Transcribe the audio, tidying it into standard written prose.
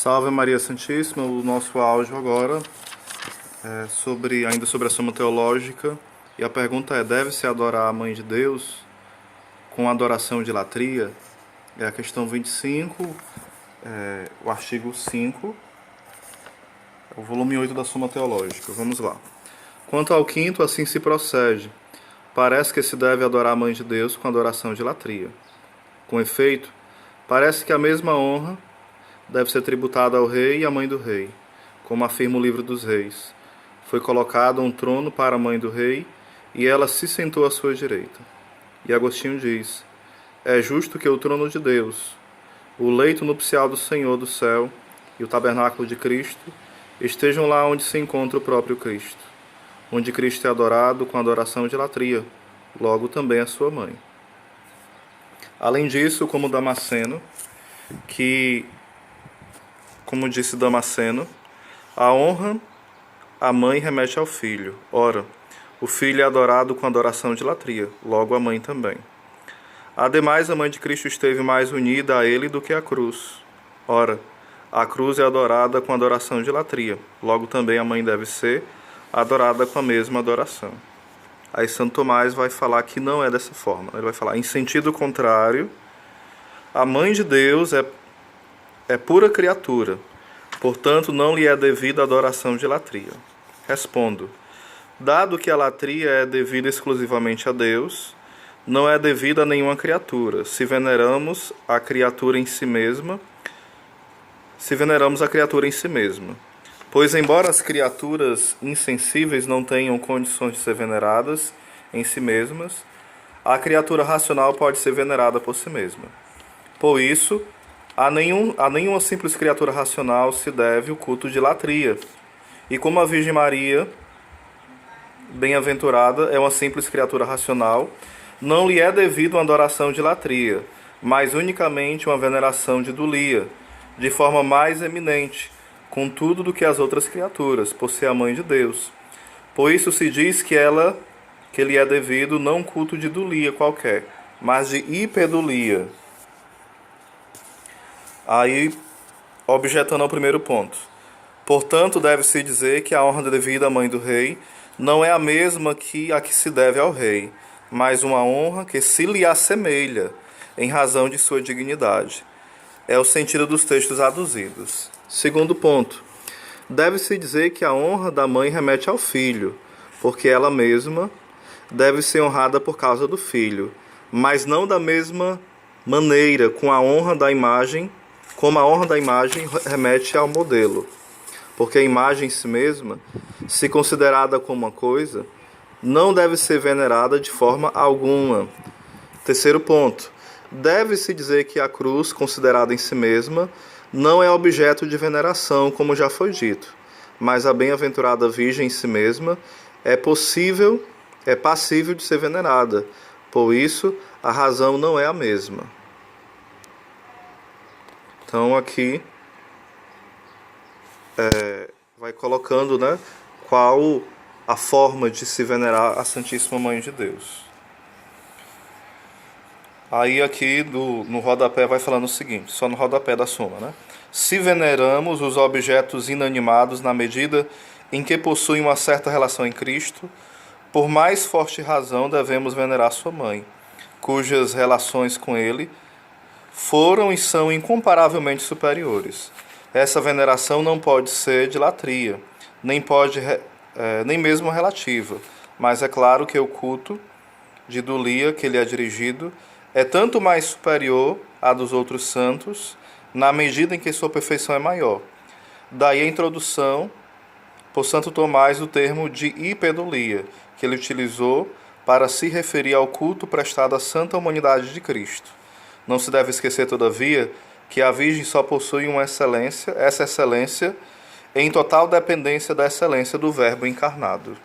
Salve Maria Santíssima, o nosso áudio agora é ainda sobre a Soma Teológica, e a pergunta é: deve-se adorar a Mãe de Deus com adoração de latria? É a questão 25, o artigo 5, o volume 8 da Soma Teológica. Vamos lá. Quanto ao quinto, assim se procede. Parece que se deve adorar a Mãe de Deus com adoração de latria. Com efeito, parece que a mesma honra deve ser tributada ao rei e à mãe do rei, como afirma o livro dos reis. Foi colocado um trono para a mãe do rei, e ela se sentou à sua direita. E Agostinho diz: é justo que o trono de Deus, o leito nupcial do Senhor do céu e o tabernáculo de Cristo estejam lá onde se encontra o próprio Cristo, onde Cristo é adorado com adoração de latria, logo também a sua mãe. Além disso, como disse Damasceno, a honra à mãe remete ao filho. Ora, o filho é adorado com adoração de latria, logo a mãe também. Ademais, a mãe de Cristo esteve mais unida a ele do que a cruz. Ora, a cruz é adorada com adoração de latria, logo também a mãe deve ser adorada com a mesma adoração. Aí Santo Tomás vai falar que não é dessa forma. Ele vai falar, em sentido contrário, a mãe de Deus é pura criatura, portanto não lhe é devida a adoração de latria. Respondo: dado que a latria é devida exclusivamente a Deus, não é devida a nenhuma criatura, se veneramos a criatura em si mesma, Pois, embora as criaturas insensíveis não tenham condições de ser veneradas em si mesmas, a criatura racional pode ser venerada por si mesma. Por isso, a nenhuma simples criatura racional se deve o culto de latria. E como a Virgem Maria, bem-aventurada, é uma simples criatura racional, não lhe é devido uma adoração de latria, mas unicamente uma veneração de dulia, de forma mais eminente, contudo, do que as outras criaturas, por ser a mãe de Deus. Por isso se diz que lhe é devido não culto de dulia qualquer, mas de hiperdulia. Aí, objetando ao primeiro ponto. Portanto, deve-se dizer que a honra devida à mãe do rei não é a mesma que a que se deve ao rei, mas uma honra que se lhe assemelha, em razão de sua dignidade. É o sentido dos textos aduzidos. Segundo ponto. Deve-se dizer que a honra da mãe remete ao filho, porque ela mesma deve ser honrada por causa do filho, mas não da mesma maneira como a honra da imagem remete ao modelo. Porque a imagem em si mesma, se considerada como uma coisa, não deve ser venerada de forma alguma. Terceiro ponto. Deve-se dizer que a cruz, considerada em si mesma, não é objeto de veneração, como já foi dito, mas a bem-aventurada Virgem em si mesma é passível de ser venerada. Por isso, a razão não é a mesma. Então aqui vai colocando, qual a forma de se venerar a Santíssima Mãe de Deus. Aí aqui no rodapé vai falando o seguinte, só no rodapé da Soma, Se veneramos os objetos inanimados na medida em que possuem uma certa relação em Cristo, por mais forte razão devemos venerar sua mãe, cujas relações com ele foram e são incomparavelmente superiores. Essa veneração não pode ser de latria, nem mesmo relativa, mas é claro que o culto de dulia que lhe é dirigido é tanto mais superior à dos outros santos, na medida em que sua perfeição é maior. Daí a introdução, por Santo Tomás, do termo de hiperdulia, que ele utilizou para se referir ao culto prestado à santa humanidade de Cristo. Não se deve esquecer, todavia, que a Virgem só possui essa excelência em total dependência da excelência do Verbo encarnado.